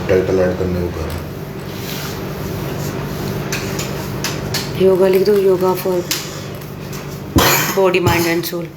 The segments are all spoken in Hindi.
टाइटल ऐड करने को कह रहा हूँ। योगा लिख दो, yoga for body mind and soul.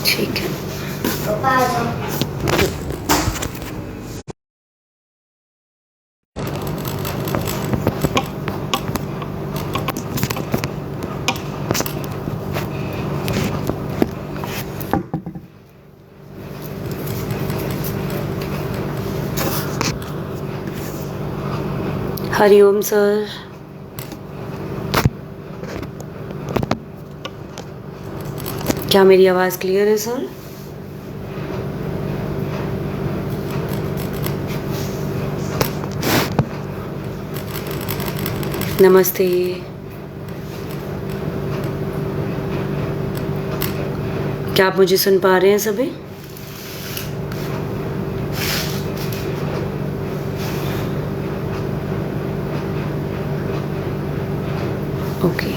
ठीक है। हरिओम सर। क्या मेरी आवाज़ क्लियर है सर? नमस्ते। क्या आप मुझे सुन पा रहे हैं सभी? ओके,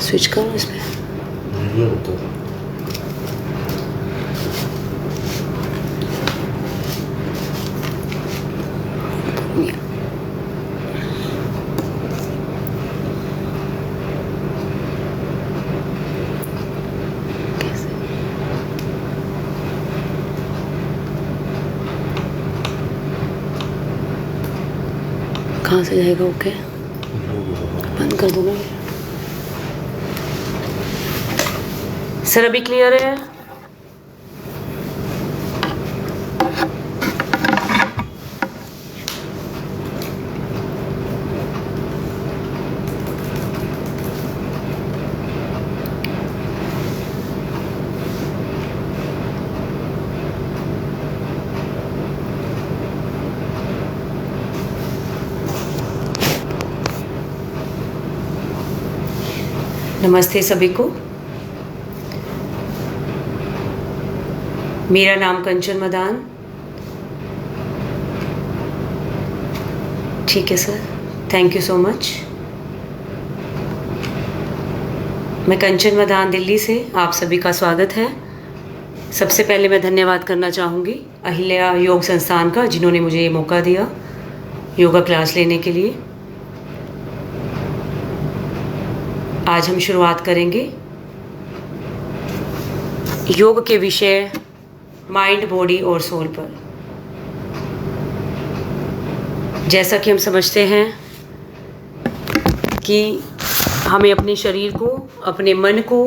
स्विच करो इस पर। कहाँ से जाएगा? ओके, बंद कर दो ना। सर अभी क्लियर है? नमस्ते सभी को। मेरा नाम कंचन मदान। ठीक है sir, thank you so much. मैं कंचन मदान दिल्ली से, आप सभी का स्वागत है। सबसे पहले मैं धन्यवाद करना चाहूँगी अहिल्या योग संस्थान का, जिन्होंने मुझे ये मौका दिया योगा क्लास लेने के लिए। आज हम शुरुआत करेंगे योग के विषय माइंड, बॉडी और सोल पर। जैसा कि हम समझते हैं कि हमें अपने शरीर को, अपने मन को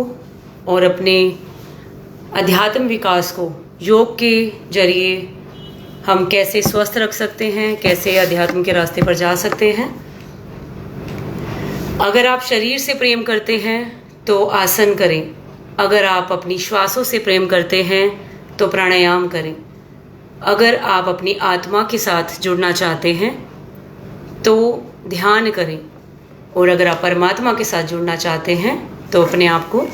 और अपने अध्यात्म विकास को योग के जरिए हम कैसे स्वस्थ रख सकते हैं, कैसे अध्यात्म के रास्ते पर जा सकते हैं। अगर आप शरीर से प्रेम करते हैं तो आसन करें। अगर आप अपनी श्वासों से प्रेम करते हैं तो प्राणायाम करें। अगर आप अपनी आत्मा के साथ जुड़ना चाहते हैं तो ध्यान करें। और अगर आप परमात्मा के साथ जुड़ना चाहते हैं तो अपने आप को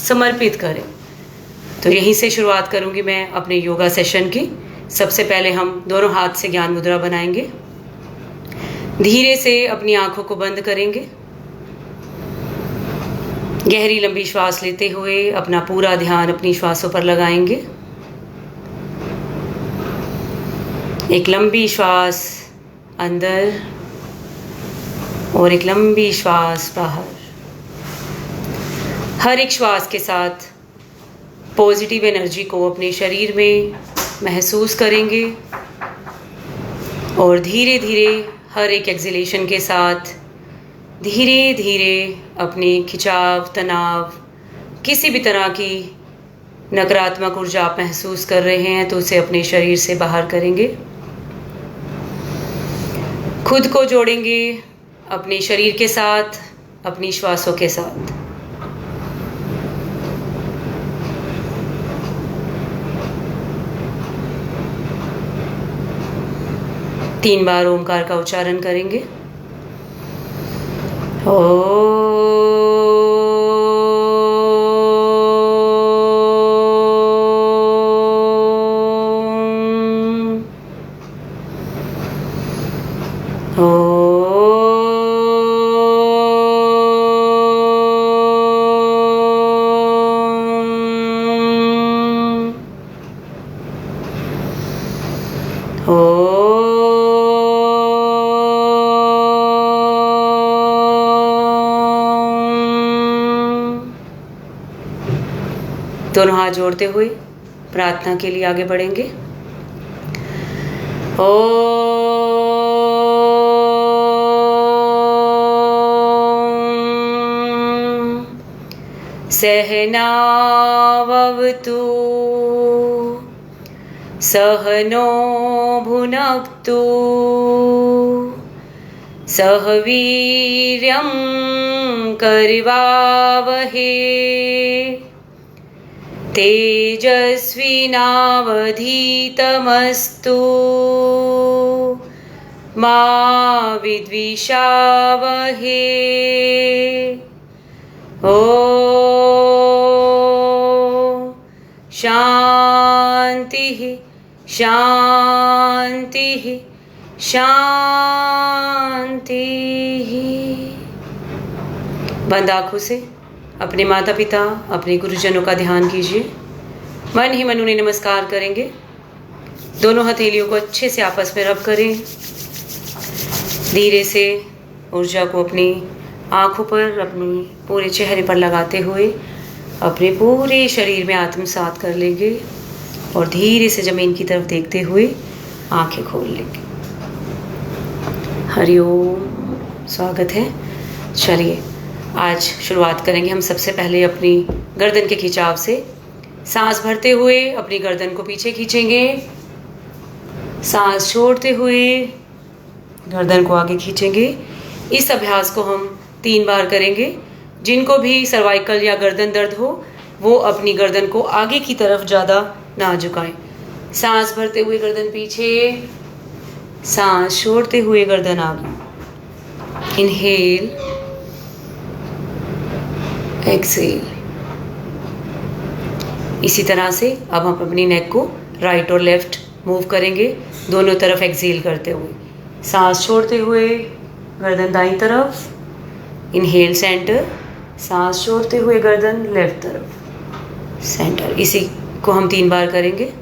समर्पित करें। तो यहीं से शुरुआत करूंगी मैं अपने योगा सेशन की। सबसे पहले हम दोनों हाथ से ज्ञान मुद्रा बनाएंगे। धीरे से अपनी आंखों को बंद करेंगे। गहरी लंबी श्वास लेते हुए अपना पूरा ध्यान अपनी श्वासों पर लगाएंगे। एक लंबी श्वास अंदर और एक लंबी श्वास बाहर। हर एक श्वास के साथ पॉजिटिव एनर्जी को अपने शरीर में महसूस करेंगे और धीरे धीरे हर एक एक्सहेलेशन के साथ धीरे धीरे अपने खिंचाव, तनाव, किसी भी तरह की नकारात्मक ऊर्जा आप महसूस कर रहे हैं तो उसे अपने शरीर से बाहर करेंगे। खुद को जोड़ेंगे अपने शरीर के साथ, अपनी श्वासों के साथ। 3 बार ओमकार का उच्चारण करेंगे। दोनों हाथ जोड़ते हुए प्रार्थना के लिए आगे बढ़ेंगे। ओम सहनावतु सहनो भुनक्तु सह वीर्यं करवावहे तेजस्विनावधीतमस्तु मा विद्विषावहे। ओ शांति शांति शांति। बंद आंखों से अपने माता पिता अपने गुरुजनों का ध्यान कीजिए। मन ही मन उन्हें नमस्कार करेंगे। दोनों हथेलियों को अच्छे से आपस में रब करें। धीरे से ऊर्जा को अपनी आंखों पर, अपनी पूरे चेहरे पर लगाते हुए अपने पूरे शरीर में आत्मसात कर लेंगे और धीरे से जमीन की तरफ देखते हुए आंखें खोल लेंगे। हरिओम, स्वागत है। चलिए आज शुरुआत करेंगे हम सबसे पहले अपनी गर्दन के खिंचाव से। सांस भरते हुए अपनी गर्दन को पीछे खींचेंगे, सांस छोड़ते हुए गर्दन को आगे खींचेंगे। इस अभ्यास को हम 3 बार करेंगे। जिनको भी सर्वाइकल या गर्दन दर्द हो वो अपनी गर्दन को आगे की तरफ ज़्यादा ना झुकाएं। सांस भरते हुए गर्दन पीछे, सांस छोड़ते हुए गर्दन आगे। Inhale, exhale. इसी तरह से अब हम अपनी नेक को राइट और लेफ्ट मूव करेंगे, दोनों तरफ एक्सेल करते हुए। सांस छोड़ते हुए गर्दन दाईं तरफ, इनहेल सेंटर, सांस छोड़ते हुए गर्दन लेफ्ट तरफ, सेंटर। इसी को हम 3 बार करेंगे।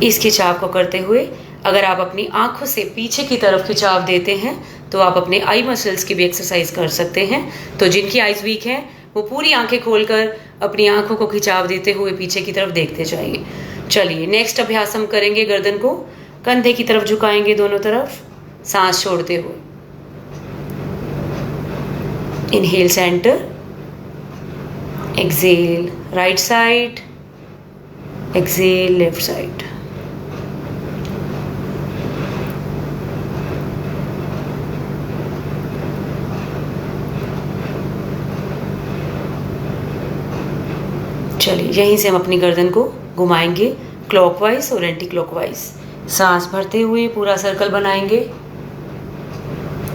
इस खिंचाव को करते हुए अगर आप अपनी आंखों से पीछे की तरफ खिंचाव देते हैं तो आप अपने आई मसल्स की भी एक्सरसाइज कर सकते हैं। तो जिनकी आईज वीक हैं वो पूरी आंखें खोलकर अपनी आंखों को खिंचाव देते हुए पीछे की तरफ देखते जाइए। चलिए नेक्स्ट अभ्यास हम करेंगे। गर्दन को कंधे की तरफ झुकाएंगे दोनों तरफ, सांस छोड़ते हुए। Inhale centre, exhale right side, exhale left side. चलिए यहीं से हम अपनी गर्दन को घुमाएंगे क्लॉकवाइज और एंटी क्लॉकवाइज। सांस भरते हुए पूरा सर्कल बनाएंगे,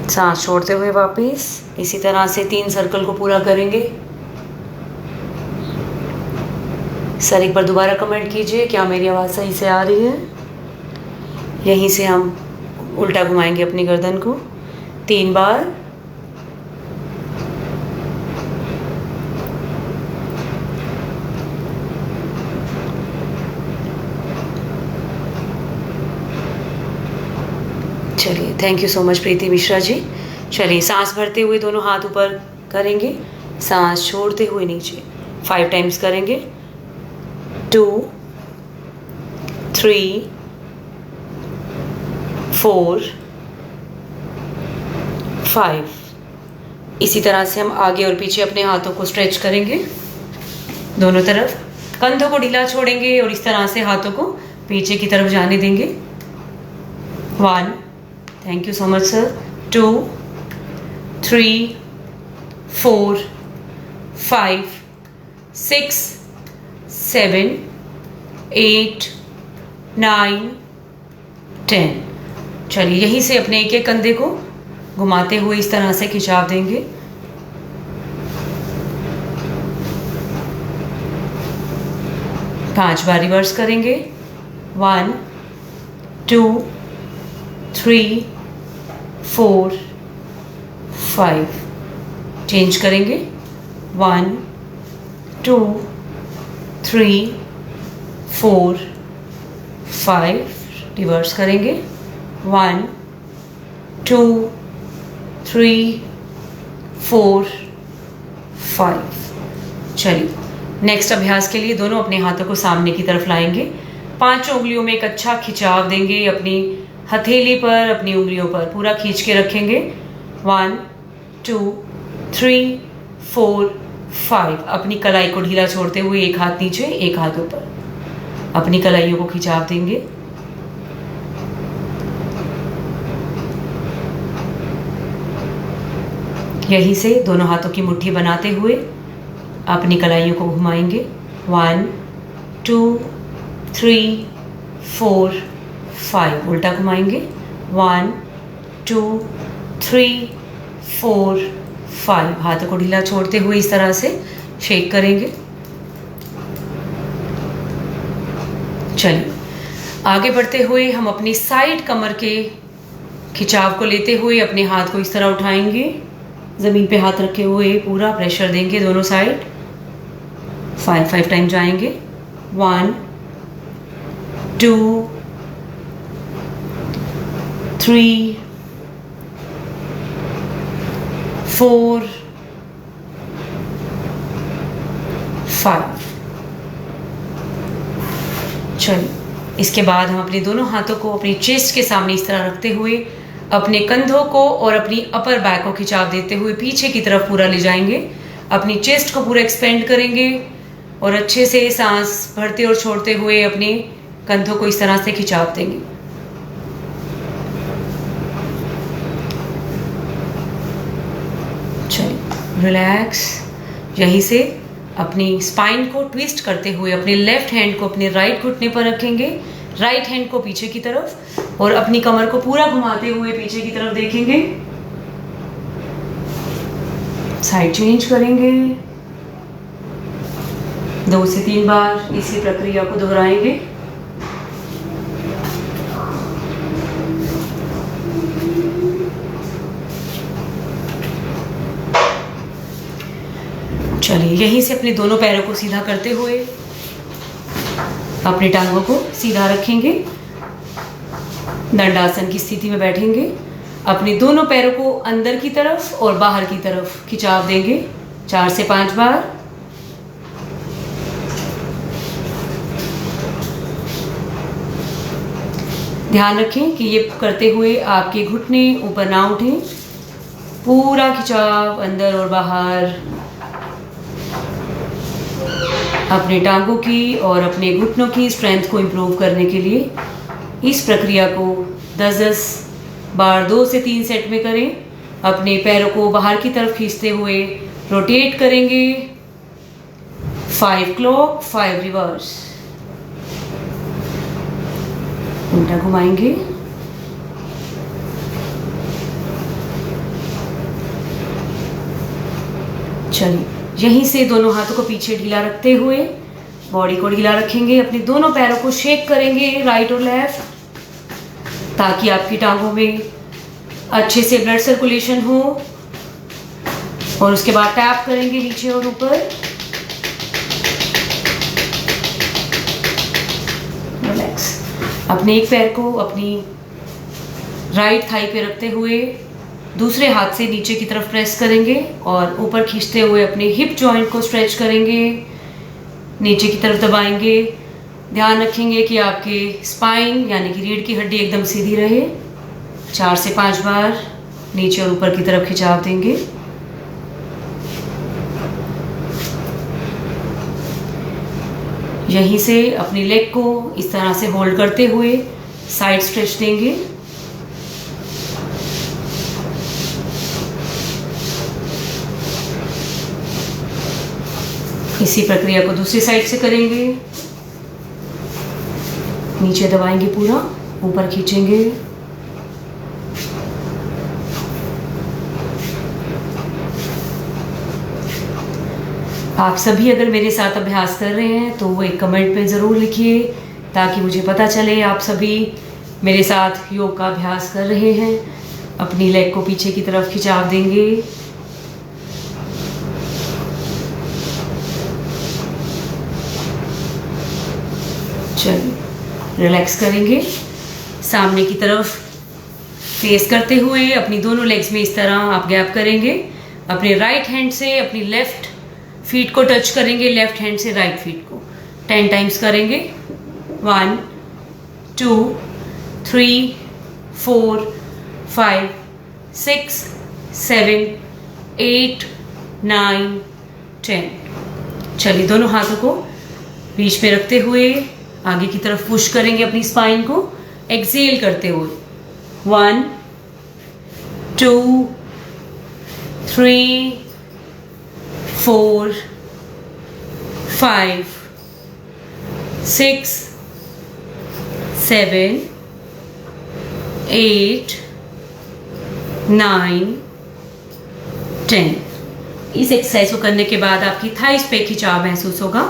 सांस छोड़ते हुए वापस इसी तरह से 3 सर्कल को पूरा करेंगे। सर एक बार दोबारा कमेंट कीजिए क्या मेरी आवाज़ सही से आ रही है। यहीं से हम उल्टा घुमाएंगे अपनी गर्दन को 3 बार। चलिए थैंक यू सो मच प्रीति मिश्रा जी। चलिए सांस भरते हुए दोनों हाथ ऊपर करेंगे, सांस छोड़ते हुए नीचे 5 टाइम्स करेंगे। 2 3 4 5। इसी तरह से हम आगे और पीछे अपने हाथों को स्ट्रेच करेंगे दोनों तरफ, कंधों को ढीला छोड़ेंगे और इस तरह से हाथों को पीछे की तरफ जाने देंगे। 1, thank you so much sir. 2 3 4 5 6 7 8 9 10। चलिए यहीं से अपने एक एक कंधे को घुमाते हुए इस तरह से खिंचाव देंगे। पांच बार रिवर्स करेंगे। 1 2 3 4 5। चेंज करेंगे। 1 2 3 4 5। रिवर्स करेंगे। 1 2 3 4 5। चलिए नेक्स्ट अभ्यास के लिए दोनों अपने हाथों को सामने की तरफ लाएंगे। पांचों उंगलियों में एक अच्छा खिंचाव देंगे। अपनी हथेली पर, अपनी उंगलियों पर पूरा खींच के रखेंगे। 1 2 3 4 5। अपनी कलाई को ढीला छोड़ते हुए एक हाथ नीचे, एक हाथ ऊपर, अपनी कलाइयों को खिंचाव देंगे। यहीं से दोनों हाथों की मुट्ठी बनाते हुए अपनी कलाइयों को घुमाएंगे। 1 2 3 4 5। उल्टा घुमाएंगे। 1 2 3 4 5। हाथों को ढीला छोड़ते हुए इस तरह से शेक करेंगे। चलिए आगे बढ़ते हुए हम अपनी साइड कमर के खिंचाव को लेते हुए अपने हाथ को इस तरह उठाएंगे। ज़मीन पे हाथ रखे हुए पूरा प्रेशर देंगे दोनों साइड। 5 टाइम जाएंगे। 1 2 3 4 5। चलिए इसके बाद हम अपने दोनों हाथों को अपनी चेस्ट के सामने इस तरह रखते हुए अपने कंधों को और अपनी अपर बैक को खिंचाव देते हुए पीछे की तरफ पूरा ले जाएंगे। अपनी चेस्ट को पूरा एक्सपेंड करेंगे और अच्छे से सांस भरते और छोड़ते हुए अपने कंधों को इस तरह से खिंचाव देंगे। चलिए रिलैक्स। यहीं से अपनी स्पाइन को ट्विस्ट करते हुए अपने लेफ्ट हैंड को अपने राइट घुटने पर रखेंगे, राइट हैंड को पीछे की तरफ और अपनी कमर को पूरा घुमाते हुए पीछे की तरफ देखेंगे। साइड चेंज करेंगे। 2 से 3 बार इसी प्रक्रिया को दोहराएंगे। चलिए यहीं से अपने दोनों पैरों को सीधा करते हुए अपनी टांगों को सीधा रखेंगे। दंडासन की स्थिति में बैठेंगे। अपने दोनों पैरों को अंदर की तरफ और बाहर की तरफ खिंचाव देंगे 4 से 5 बार। ध्यान रखें कि ये करते हुए आपके घुटने ऊपर ना उठें। पूरा खिंचाव अंदर और बाहर। अपने टांगों की और अपने घुटनों की स्ट्रेंथ को इम्प्रूव करने के लिए इस प्रक्रिया को 10-10 बार 2 से 3 सेट में करें। अपने पैरों को बाहर की तरफ खींचते हुए रोटेट करेंगे। 5 क्लॉक 5 रिवर्स। उल्टा घुमाएंगे। चलिए यहीं से दोनों हाथों को पीछे ढीला रखते हुए बॉडी को ढीला रखेंगे। अपने दोनों पैरों को शेक करेंगे राइट और लेफ्ट, ताकि आपकी टांगों में अच्छे से ब्लड सर्कुलेशन हो। और उसके बाद टैप करेंगे नीचे और ऊपर। रिलैक्स। अपने एक पैर को अपनी राइट थाई पे रखते हुए दूसरे हाथ से नीचे की तरफ प्रेस करेंगे और ऊपर खींचते हुए अपने हिप जॉइंट को स्ट्रेच करेंगे, नीचे की तरफ दबाएंगे। ध्यान रखेंगे कि आपके स्पाइन यानी कि रीढ़ की हड्डी एकदम सीधी रहे। 4 से 5 बार नीचे और ऊपर की तरफ खिंचाव देंगे। यहीं से अपनी लेग को इस तरह से होल्ड करते हुए साइड स्ट्रेच देंगे। इसी प्रक्रिया को दूसरी साइड से करेंगे। नीचे दबाएंगे, पूरा ऊपर खींचेंगे। आप सभी अगर मेरे साथ अभ्यास कर रहे हैं तो वो एक कमेंट में ज़रूर लिखिए, ताकि मुझे पता चले आप सभी मेरे साथ योग का अभ्यास कर रहे हैं। अपनी लेग को पीछे की तरफ खिंचाव देंगे। चलिए रिलैक्स करेंगे। सामने की तरफ फेस करते हुए अपनी दोनों लेग्स में इस तरह आप गैप करेंगे। अपने राइट हैंड से अपनी लेफ्ट फीट को टच करेंगे, लेफ्ट हैंड से राइट फीट को 10 टाइम्स करेंगे। 1 2 3 4 5 6 7 8 9 10। चलिए दोनों हाथों को बीच में रखते हुए आगे की तरफ पुश करेंगे अपनी स्पाइन को, एक्सेल करते हुए। 1 2 3 4 5 6 7 8 9 10। इस एक्सरसाइज को करने के बाद आपकी थाइस पे खिंचाव महसूस होगा।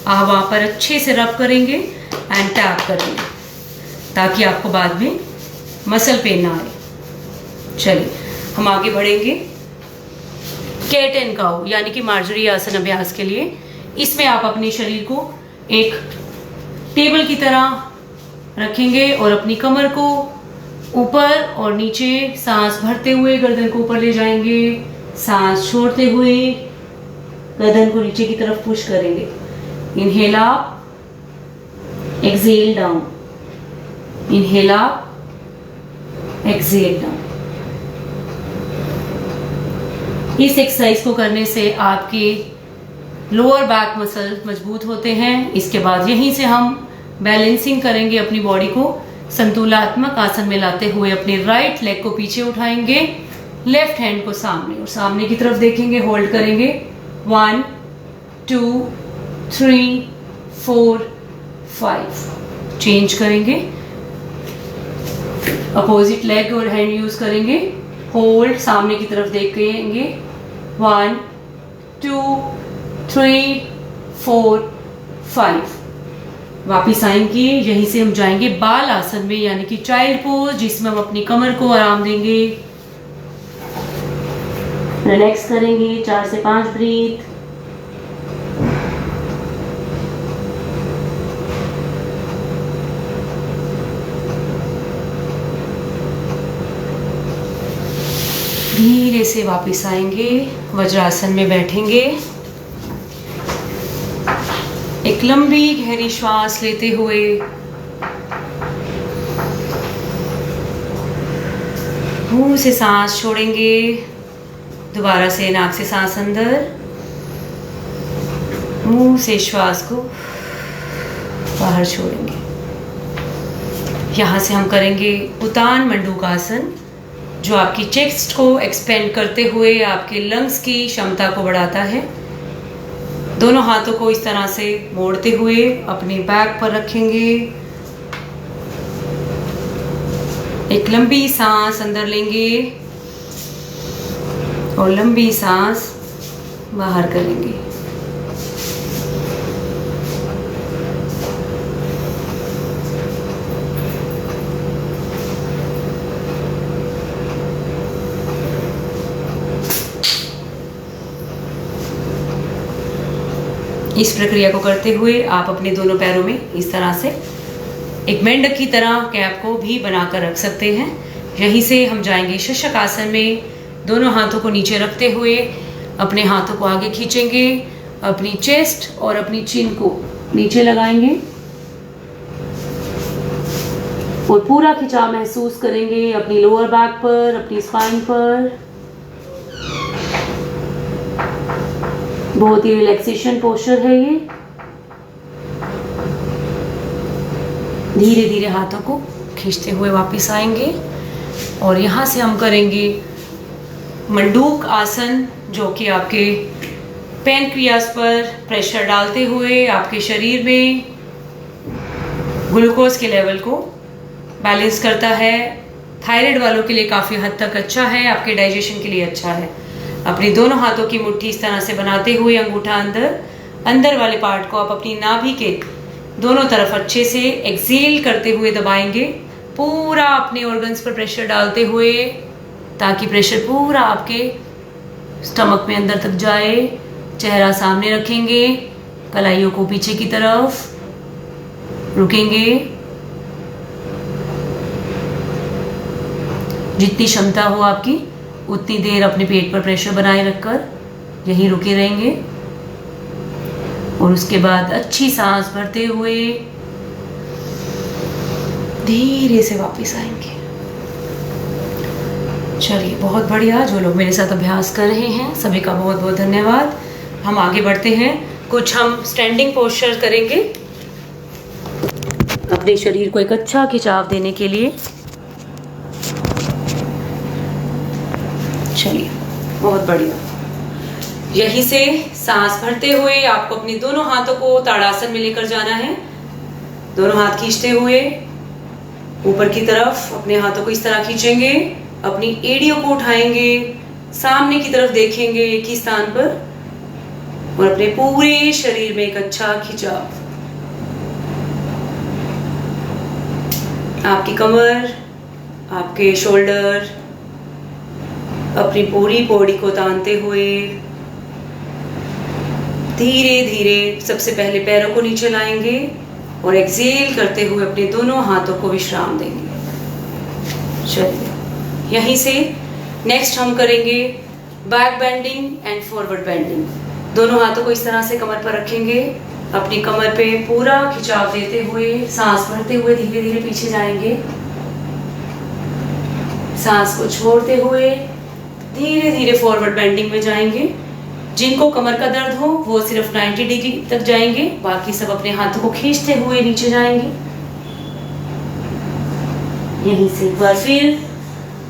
आप वहाँ पर अच्छे से रब करेंगे एंड टैप करेंगे, ताकि आपको बाद में मसल पेन ना आए। चलिए हम आगे बढ़ेंगे कैट एंड काउ यानी कि मार्जरी आसन अभ्यास के लिए। इसमें आप अपने शरीर को एक टेबल की तरह रखेंगे और अपनी कमर को ऊपर और नीचे सांस भरते हुए गर्दन को ऊपर ले जाएंगे। सांस छोड़ते हुए गर्दन को नीचे की तरफ पुश करेंगे। Inhale up, exhale down, inhale up, exhale down. इस एक्सरसाइज को करने से आपके लोअर बैक मसल मजबूत होते हैं। इसके बाद यहीं से हम बैलेंसिंग करेंगे, अपनी बॉडी को संतुलनात्मक आसन में लाते हुए अपने राइट लेग को पीछे उठाएंगे, लेफ्ट हैंड को सामने और सामने की तरफ देखेंगे, होल्ड करेंगे। 1 2 3 4 5। चेंज करेंगे, अपोजिट लेग और हैंड यूज करेंगे। होल्ड, सामने की तरफ देखेंगे। 1 2 3 4 5। वापिस आएंगे, यहीं से हम जाएंगे बाल आसन में यानी कि चाइल्ड पोज, जिसमें हम अपनी कमर को आराम देंगे। रिलैक्स करेंगे, 4 से 5 ब्रीथ। धीरे से वापस आएंगे, वज्रासन में बैठेंगे। एक लंबी गहरी श्वास लेते हुए मुंह से सांस छोड़ेंगे। दोबारा से नाक से सांस अंदर, मुंह से श्वास को बाहर छोड़ेंगे। यहाँ से हम करेंगे उतान मंडूकासन, जो आपकी चेस्ट को एक्सपेंड करते हुए आपके लंग्स की क्षमता को बढ़ाता है। दोनों हाथों को इस तरह से मोड़ते हुए अपनी बैक पर रखेंगे। एक लंबी सांस अंदर लेंगे और लंबी सांस बाहर करेंगे। इस प्रक्रिया को करते हुए आप अपने दोनों पैरों में इस तरह से एक मेंढक की तरह कैप को भी बनाकर रख सकते हैं। यहीं से हम जाएंगे शशक आसन में। दोनों हाथों को नीचे रखते हुए अपने हाथों को आगे खींचेंगे, अपनी चेस्ट और अपनी चिन को नीचे लगाएंगे और पूरा खिंचाव महसूस करेंगे अपनी लोअर बैक पर, अपनी स्पाइन पर। बहुत ही रिलैक्सेशन पोस्चर है ये। धीरे धीरे हाथों को खींचते हुए वापस आएंगे और यहाँ से हम करेंगे मंडूक आसन, जो कि आपके पैनक्रियाज पर प्रेशर डालते हुए आपके शरीर में ग्लूकोज के लेवल को बैलेंस करता है। थायराइड वालों के लिए काफ़ी हद तक अच्छा है, आपके डाइजेशन के लिए अच्छा है। अपनी दोनों हाथों की मुट्ठी इस तरह से बनाते हुए अंगूठा अंदर वाले पार्ट को आप अपनी नाभि के दोनों तरफ अच्छे से एक्सेल करते हुए दबाएंगे, पूरा अपने ऑर्गन्स पर प्रेशर डालते हुए, ताकि प्रेशर पूरा आपके स्टमक में अंदर तक जाए। चेहरा सामने रखेंगे, कलाइयों को पीछे की तरफ रुकेंगे। जितनी क्षमता हो आपकी उतनी देर अपने पेट पर प्रेशर बनाए रखकर यहीं रुके रहेंगे और उसके बाद अच्छी सांस भरते हुए धीरे से वापस आएंगे। चलिए, बहुत बढ़िया। जो लोग मेरे साथ अभ्यास कर रहे हैं सभी का बहुत बहुत धन्यवाद। हम आगे बढ़ते हैं। कुछ हम स्टैंडिंग पोस्चर करेंगे अपने शरीर को एक अच्छा खिंचाव देने के लिए। चलिए, बहुत बढ़िया। यहीं से सांस भरते हुए आपको अपने दोनों हाथों को ताड़ासन में लेकर जाना है। दोनों हाथ खींचते हुए ऊपर की तरफ अपने हाथों को इस तरह खींचेंगे, अपनी एड़ियों को उठाएंगे, सामने की तरफ देखेंगे एक ही स्थान पर और अपने पूरे शरीर में एक अच्छा खिंचाव। आपकी कमर, आपके शोल्डर, अपनी पूरी बॉडी को तानते हुए धीरे धीरे सबसे पहले पैरों को नीचे लाएंगे और एक्सेल करते हुए अपने दोनों हाथों को विश्राम देंगे। चलिए, यहीं से नेक्स्ट हम करेंगे back bending and forward bending. दोनों हाथों को इस तरह से कमर पर रखेंगे, अपनी कमर पे पूरा खिंचाव देते हुए सांस भरते हुए धीरे धीरे पीछे जाएंगे। सांस को छोड़ते हुए धीरे धीरे फॉरवर्ड बेंडिंग में जाएंगे। जिनको कमर का दर्द हो वो सिर्फ 90 डिग्री तक जाएंगे, बाकी सब अपने हाथों को खींचते हुए नीचे जाएंगे। यहीं से एक बार फिर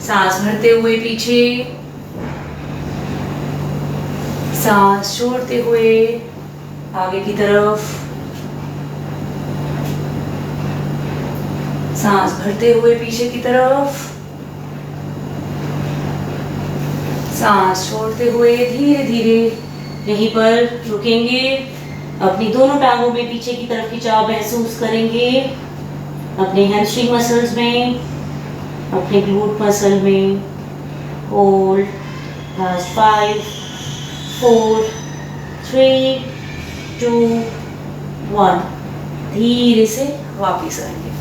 सांस भरते हुए पीछे, सांस छोड़ते हुए आगे की तरफ, सांस भरते हुए पीछे की तरफ, सांस छोड़ते हुए धीरे धीरे यहीं पर रुकेंगे। अपनी दोनों टांगों में पीछे की तरफ खिंचाव महसूस करेंगे, अपने हैमस्ट्रिंग मसल्स में, अपने ग्लूट मसल में। Hold, last 5 4 3 2 1। धीरे से वापस आएंगे।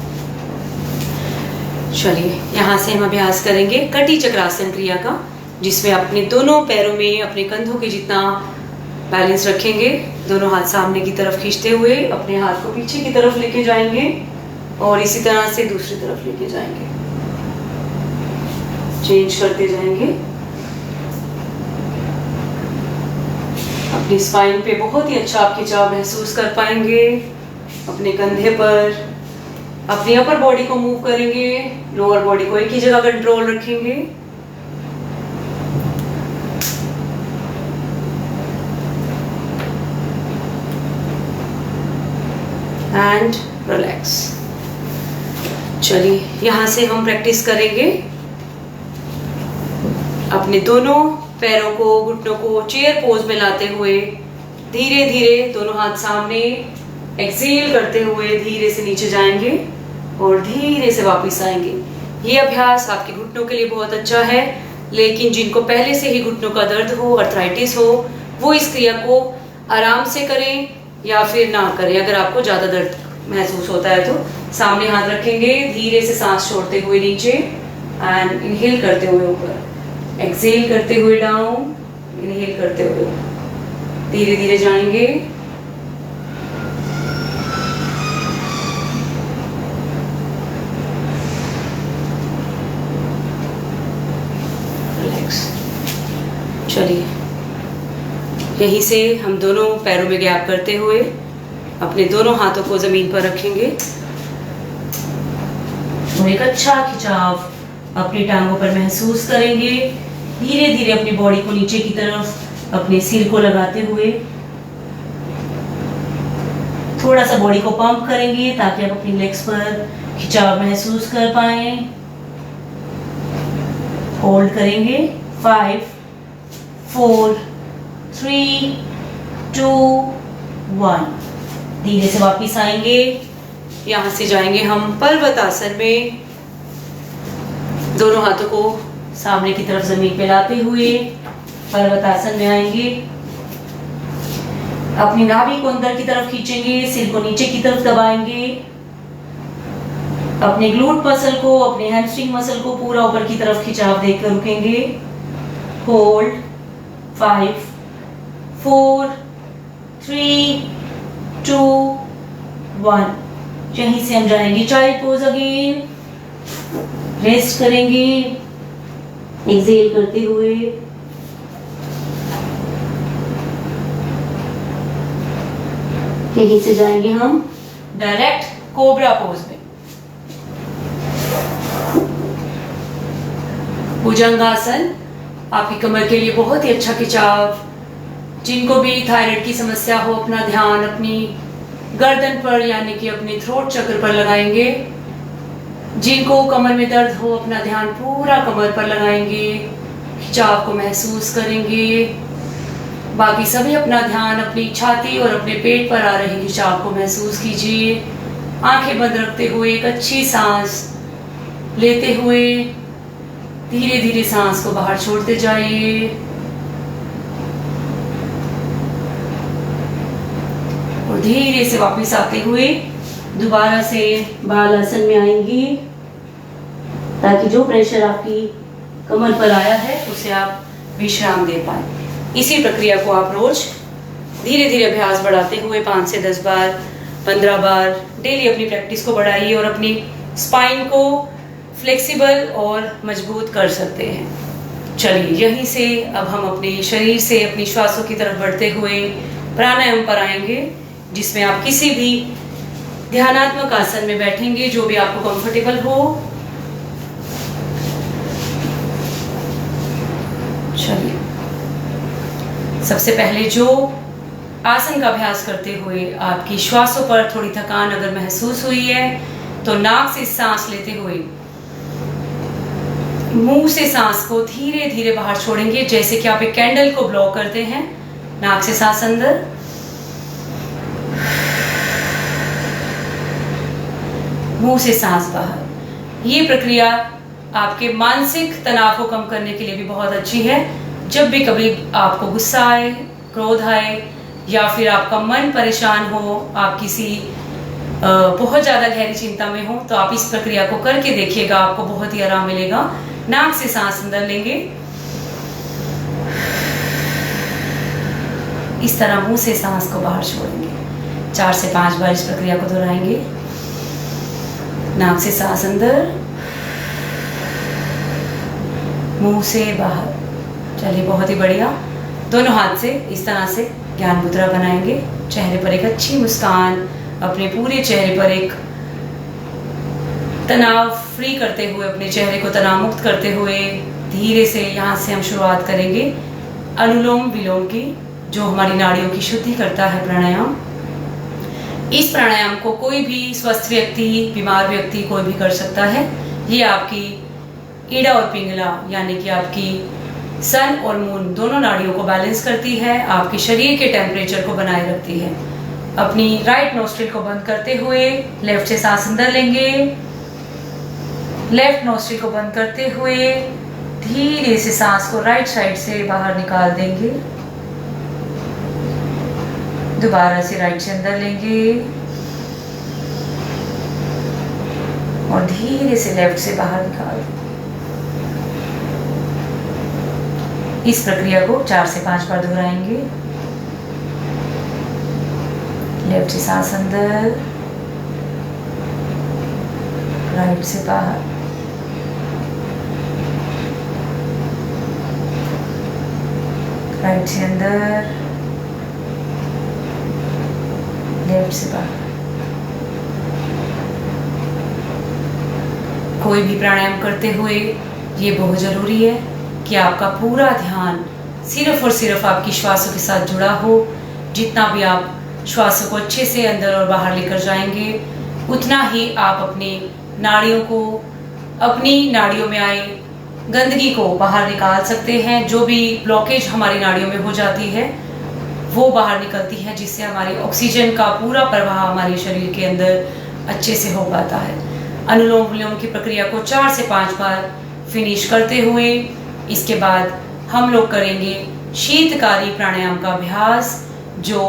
चलिए, यहाँ से हम अभ्यास करेंगे कटी चक्रासन क्रिया का, जिसमें अपने दोनों पैरों में अपने कंधों के जितना बैलेंस रखेंगे। दोनों हाथ सामने की तरफ खींचते हुए अपने हाथ को पीछे की तरफ लेके जाएंगे और इसी तरह से दूसरी तरफ लेके जाएंगे, चेंज करते जाएंगे। अपनी स्पाइन पे बहुत ही अच्छा आप खिंचाव महसूस कर पाएंगे। अपने कंधे पर अपनी अपर बॉडी को मूव करेंगे, लोअर बॉडी को एक ही जगह कंट्रोल रखेंगे। And relax. चलिए, यहाँ से हम प्रैक्टिस करेंगे अपने दोनों पैरों को, घुटनों को चेयर पोज में लाते हुए धीरे धीरे दोनों हाथ सामने, एक्सेल करते हुए धीरे से नीचे जाएंगे और धीरे से वापस आएंगे। ये अभ्यास आपके घुटनों के लिए बहुत अच्छा है, लेकिन जिनको पहले से ही घुटनों का दर्द हो, अर्थराइटिस हो, वो इस क्रिया को आराम से करें या फिर ना करें। अगर आपको ज़्यादा दर्द महसूस होता है तो सामने हाथ रखेंगे, धीरे से सांस छोड़ते हुए नीचे एंड इनहेल करते हुए ऊपर, एक्सेल करते हुए डाउन, इनहेल करते हुए धीरे धीरे जाएंगे। रिलैक्स। चलिए, यहीं से हम दोनों पैरों में गैप करते हुए अपने दोनों हाथों को जमीन पर रखेंगे और एक अच्छा खिंचाव अपनी टांगों पर महसूस करेंगे। धीरे धीरे अपनी बॉडी को नीचे की तरफ अपने सिर को लगाते हुए थोड़ा सा बॉडी को पंप करेंगे ताकि आप अपनी लेग्स पर खिंचाव महसूस कर पाए। होल्ड करेंगे 5 4 3 2 1। धीरे से वापिस आएंगे। यहाँ से जाएंगे हम पर्वतासन में। दोनों हाथों को सामने की तरफ जमीन पे लाते हुए पर्वतासन में आएंगे। अपनी नाभि को अंदर की तरफ खींचेंगे, सिर को नीचे की तरफ दबाएंगे। अपने ग्लूट मसल को, अपने हैमस्ट्रिंग मसल को पूरा ऊपर की तरफ खिंचाव देकर रुकेंगे। होल्ड 5 4 3 2 1। यहीं से हम जाएंगे चाइल्ड पोज अगेन। रेस्ट करेंगे एक्सेल करते हुए। यहीं से जाएंगे हम डायरेक्ट कोबरा पोज में। भुजंगासन आपकी कमर के लिए बहुत ही अच्छा खिंचाव। जिनको भी थायराइड की समस्या हो, अपना ध्यान अपनी गर्दन पर यानी कि अपने थ्रोट चक्र पर लगाएंगे। जिनको कमर में दर्द हो, अपना ध्यान पूरा कमर पर लगाएंगे, खिंचाव को महसूस करेंगे। बाकी सभी अपना ध्यान अपनी छाती और अपने पेट पर आ रहे खिंचाव को महसूस कीजिए। आंखें बंद रखते हुए एक अच्छी सांस लेते हुए धीरे धीरे सांस को बाहर छोड़ते जाइए। और धीरे से वापस आते हुए दोबारा से बालासन में आएंगी ताकि जो प्रेशर आपकी कमर पर आया है उसे आप विश्राम दे पाए। इसी प्रक्रिया को आप रोज धीरे धीरे अभ्यास बढ़ाते हुए 5 से 10 बार 15 बार डेली अपनी प्रैक्टिस को बढ़ाइए और अपनी स्पाइन को फ्लेक्सिबल और मजबूत कर सकते हैं। चलिए यहीं से अब हम अपने शरीर से अपनी श्वासों की तरफ बढ़ते हुए प्राणायाम पर आएंगे, जिसमें आप किसी भी ध्यानात्मक आसन में बैठेंगे जो भी आपको कंफर्टेबल हो। चलिए सबसे पहले जो आसन का अभ्यास करते हुए आपकी श्वासों पर थोड़ी थकान अगर महसूस हुई है तो नाक से सांस लेते हुए मुंह से सांस को धीरे धीरे बाहर छोड़ेंगे, जैसे कि आप एक कैंडल को ब्लो करते हैं। नाक से सांस अंदर, मुंह से सांस बाहर। ये प्रक्रिया आपके मानसिक तनाव को कम करने के लिए भी बहुत अच्छी है। जब भी कभी आपको गुस्सा आए, क्रोध आए या फिर आपका मन परेशान हो, आप किसी बहुत ज़्यादा गहरी चिंता में हो, तो आप इस प्रक्रिया को करके देखिएगा, आपको बहुत ही आराम मिलेगा। नाक से सांस अंदर लेंगे, इस तरह मुंह से सांस को बाहर छोड़ेंगे। 4 से 5 बार इस प्रक्रिया को दोहराएंगे। नाक से सांस अंदर, मुंह से बाहर। चलिए बहुत ही बढ़िया। दोनों हाथ से इस तरह से ज्ञान मुद्रा बनाएंगे। चेहरे पर एक अच्छी मुस्कान, अपने पूरे चेहरे पर एक तनाव फ्री करते हुए, अपने चेहरे को तनाव मुक्त करते हुए धीरे से यहाँ से हम शुरुआत करेंगे अनुलोम विलोम की, जो हमारी नाड़ियों की शुद्धि करता है प्राणायाम। इस प्राणायाम को कोई भी स्वस्थ व्यक्ति, बीमार व्यक्ति कोई भी कर सकता है। ये आपकी ईड़ा और पिंगला यानी कि आपकी सन और मून दोनों नाड़ियों को बैलेंस करती है, आपके शरीर के टेम्परेचर को बनाए रखती है। अपनी राइट नोस्ट्रिल को बंद करते हुए लेफ्ट से सांस अंदर लेंगे। लेफ्ट नोस्ट्रिल को बंद करते हुए धीरे से सांस को राइट साइड से बाहर निकाल देंगे। दोबारा से राइट से अंदर लेंगे और धीरे से लेफ्ट से बाहर निकाल देंगे। इस प्रक्रिया को 4 से 5 बार दोहराएंगे। लेफ्ट से सांस अंदर, राइट से बाहर। राइट से अंदर, लेफ्ट से बाहर। कोई भी प्राणायाम करते हुए ये बहुत जरूरी है कि आपका पूरा ध्यान सिर्फ और सिर्फ आपकी श्वासों के साथ जुड़ा हो। जितना भी आप श्वासों को अच्छे से अंदर और बाहर लेकर जाएंगे, उतना ही आप अपनी नाड़ियों को, अपनी नाड़ियों में आए गंदगी को बाहर निकाल सकते हैं। जो भी ब्लॉकेज हमारी नाड़ियों में हो जाती है वो बाहर निकलती है, जिससे हमारी ऑक्सीजन का पूरा प्रवाह हमारे शरीर के अंदर अच्छे से हो पाता है। अनुलोम विलोम की प्रक्रिया को 4 से 5 बार फिनिश करते हुए इसके बाद हम लोग करेंगे शीतकारी प्राणायाम का अभ्यास, जो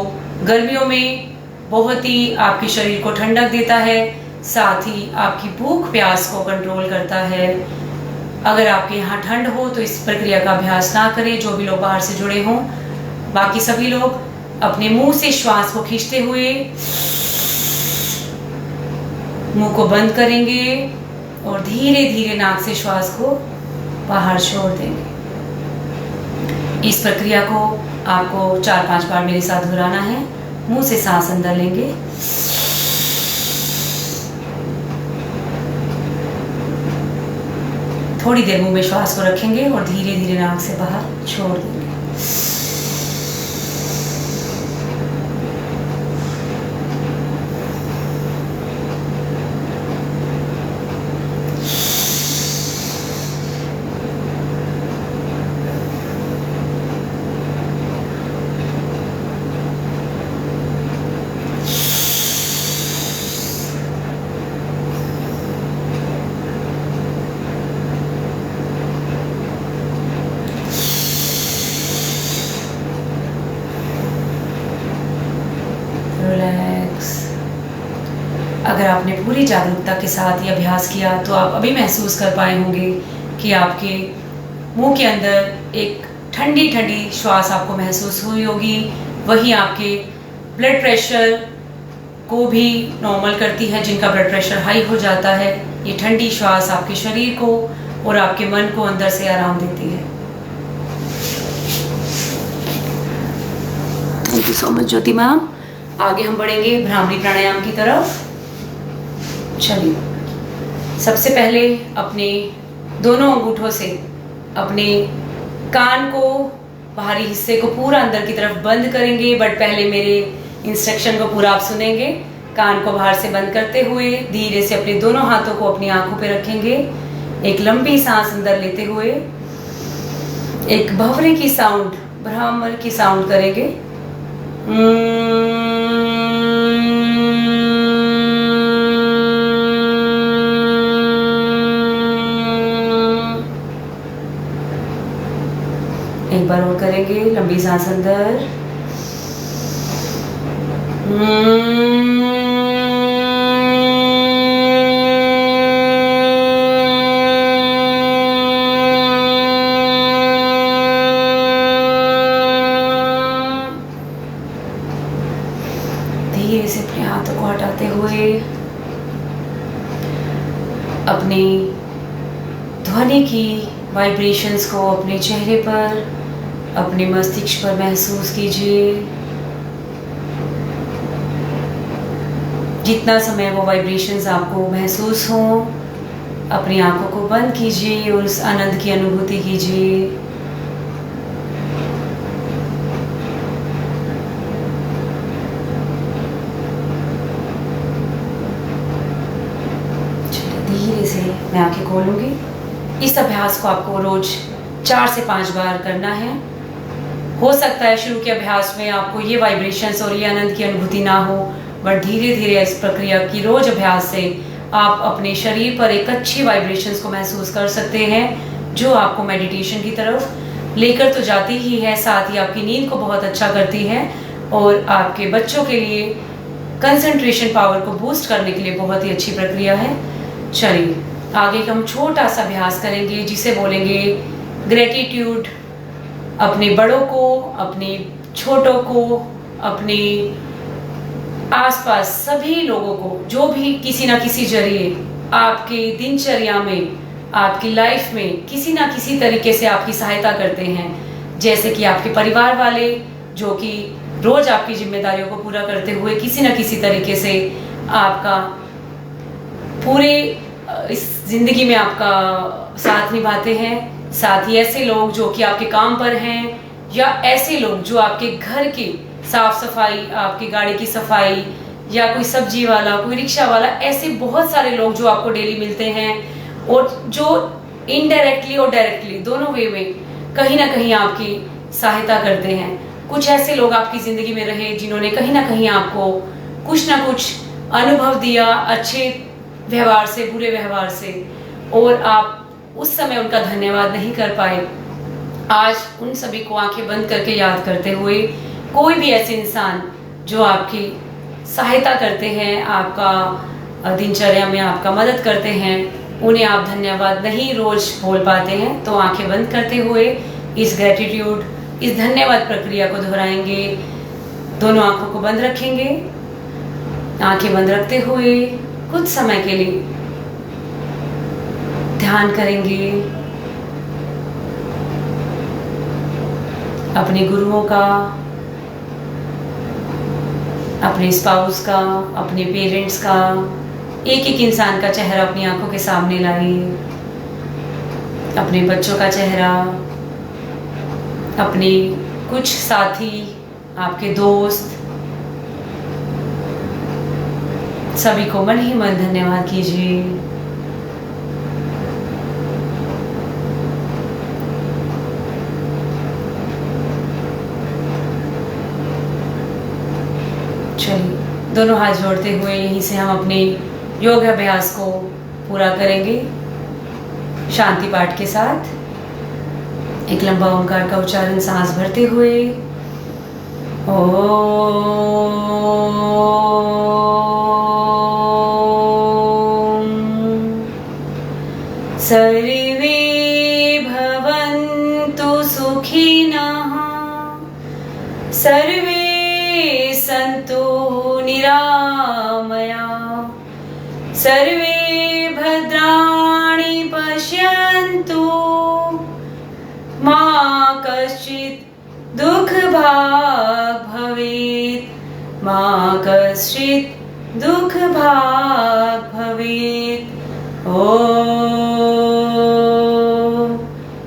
गर्मियों में बहुत ही आपके शरीर को ठंडक देता है, साथ ही आपकी भूख प्यास को कंट्रोल करता है। अगर आपके यहाँ ठंड हो तो इस प्रक्रिया का अभ्यास ना करें, जो भी लोग बाहर से जुड़े हों। बाकी सभी लोग अपने मुंह से श्वास को खींचते हुए मुंह को बंद करेंगे और धीरे धीरे नाक से श्वास को बाहर छोड़ देंगे। इस प्रक्रिया को आपको 4-5 बार मेरे साथ दोहराना है। मुंह से सांस अंदर लेंगे, थोड़ी देर मुंह में श्वास को रखेंगे और धीरे धीरे नाक से बाहर छोड़ देंगे। रिलैक्स। अगर आपने पूरी जागरूकता के साथ ये अभ्यास किया तो आप अभी महसूस कर पाए होंगे कि आपके मुंह के अंदर एक ठंडी ठंडी श्वास आपको महसूस हुई होगी। वही आपके ब्लड प्रेशर को भी नॉर्मल करती है। जिनका ब्लड प्रेशर हाई हो जाता है, ये ठंडी श्वास आपके शरीर को और आपके मन को अंदर से आराम देती है। Thank you so much Jyoti ma'am. आगे हम बढ़ेंगे भ्रामरी प्राणायाम की तरफ। चलिए, सबसे पहले अपने दोनों अंगूठों से अपने कान को, बाहरी हिस्से को पूरा अंदर की तरफ बंद करेंगे। बट पहले मेरे इंस्ट्रक्शन को पूरा आप सुनेंगे। कान को बाहर से बंद करते हुए धीरे से अपने दोनों हाथों को अपनी आंखों पे रखेंगे। एक लंबी सांस अंदर लेते हुए एक भंवरे की साउंड, भ्रामर की साउंड करेंगे। एक बार और करेंगे, लंबी सांस अंदर। धीरे से अपने हाथों को हटाते हुए अपनी ध्वनि की वाइब्रेशंस को अपने चेहरे पर, अपने मस्तिष्क पर महसूस कीजिए। जितना समय वो वाइब्रेशंस आपको महसूस हो, अपनी आंखों को बंद कीजिए और उस आनंद की अनुभूति कीजिए। धीरे से मैं आंखें खोलूंगी। इस अभ्यास को आपको रोज 4 से 5 बार करना है। हो सकता है शुरू के अभ्यास में आपको ये वाइब्रेशंस और ये आनंद की अनुभूति ना हो, बट धीरे धीरे इस प्रक्रिया की रोज अभ्यास से आप अपने शरीर पर एक अच्छी वाइब्रेशंस को महसूस कर सकते हैं, जो आपको मेडिटेशन की तरफ लेकर तो जाती ही है, साथ ही आपकी नींद को बहुत अच्छा करती है और आपके बच्चों के लिए कंसंट्रेशन पावर को बूस्ट करने के लिए बहुत ही अच्छी प्रक्रिया है। चलिए, आगे हम छोटा सा अभ्यास करेंगे जिसे बोलेंगे ग्रेटिट्यूड। अपने बड़ों को, अपने छोटों को, अपने आसपास सभी लोगों को जो भी किसी ना किसी जरिए आपके दिनचर्या में, आपकी लाइफ में किसी ना किसी तरीके से आपकी सहायता करते हैं, जैसे कि आपके परिवार वाले जो कि रोज आपकी जिम्मेदारियों को पूरा करते हुए किसी ना किसी तरीके से आपका पूरे इस जिंदगी में आपका साथ निभाते हैं। साथ ही ऐसे लोग जो कि आपके काम पर हैं, या ऐसे लोग जो आपके घर की साफ सफाई, आपकी गाड़ी की सफाई, या कोई सब्जी वाला, कोई रिक्शा वाला, ऐसे बहुत सारे लोग जो आपको डेली मिलते हैं और जो इनडायरेक्टली और डायरेक्टली दोनों वे में कहीं ना कहीं आपकी सहायता करते हैं। कुछ ऐसे लोग आपकी जिंदगी में रहे जिन्होंने कहीं ना कहीं आपको कुछ ना कुछ अनुभव दिया, अच्छे व्यवहार से, बुरे व्यवहार से, और आप उस समय उनका धन्यवाद नहीं कर पाए। आज उन सभी को आंखें बंद करके याद करते हुए, कोई भी ऐसे इंसान जो आपकी सहायता करते हैं, आपका दिनचर्या में आपका मदद करते हैं, उन्हें आप धन्यवाद नहीं रोज बोल पाते हैं, तो आंखें बंद करते हुए इस ग्रेटिट्यूड, इस धन्यवाद प्रक्रिया को दोहराएंगे। दोनों आंखों को बंद रखेंगे। आंखें बंद रखते हुए कुछ समय के लिए ध्यान करेंगे अपने गुरुओं का, अपने स्पाउस का, अपने पेरेंट्स का। एक एक इंसान का चेहरा अपनी आंखों के सामने लाइए। अपने बच्चों का चेहरा, अपने कुछ साथी, आपके दोस्त, सभी को मन ही मन धन्यवाद कीजिए। चलिए, दोनों हाथ जोड़ते हुए यहीं से हम अपने योग अभ्यास को पूरा करेंगे शांति पाठ के साथ। एक लंबा ओंकार का उच्चारण सांस भरते हुए। ओम। सर्वे भवन्तु सुखिनः, सर्वे सन्तु निरामया, सर्वे भद्राणि पश्यन्तु, मा कश्चित् दुःखभाग् भवेत्, मा कश्चित् दुःखभाग् भवेत्। ॐ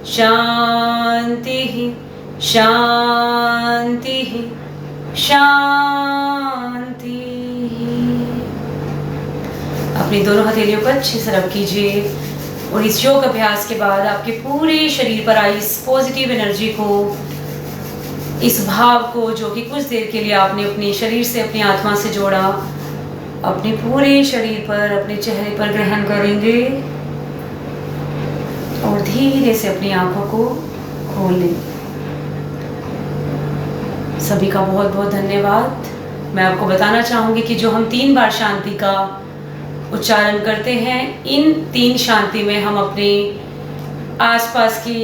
शान्तिः शान्तिः शान्तिः। अपनी दोनों हथेलियों को अच्छे से रब कीजिए और इस योग अभ्यास के बाद आपके पूरे शरीर पर आई इस पॉजिटिव एनर्जी को, इस भाव को जो कि कुछ देर के लिए आपने अपने शरीर से, अपनी आत्मा से जोड़ा, अपने पूरे शरीर पर, अपने चेहरे पर ग्रहण करेंगे और धीरे से अपनी आंखों को खोल लें। सभी का बहुत बहुत धन्यवाद। मैं आपको बताना चाहूंगी कि जो हम 3 बार शांति का उच्चारण करते हैं, इन 3 शांति में हम अपने आसपास की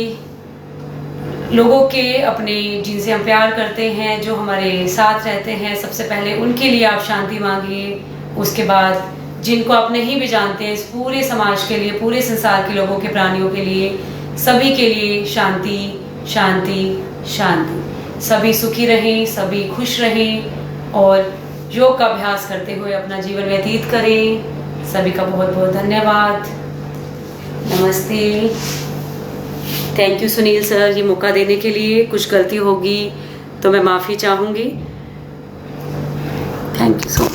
लोगों के, अपने जिनसे हम प्यार करते हैं, जो हमारे साथ रहते हैं, सबसे पहले उनके लिए आप शांति मांगिए। उसके बाद जिनको आप नहीं भी जानते हैं, इस पूरे समाज के लिए, पूरे संसार के लोगों के, प्राणियों के लिए, सभी के लिए शांति शांति शांति। सभी सुखी रहें, सभी खुश रहें और योग का अभ्यास करते हुए अपना जीवन व्यतीत करें। सभी का बहुत बहुत धन्यवाद। नमस्ते। थैंक यू सुनील सर, ये मौका देने के लिए। कुछ गलती होगी तो मैं माफ़ी चाहूँगी। Thank you so much.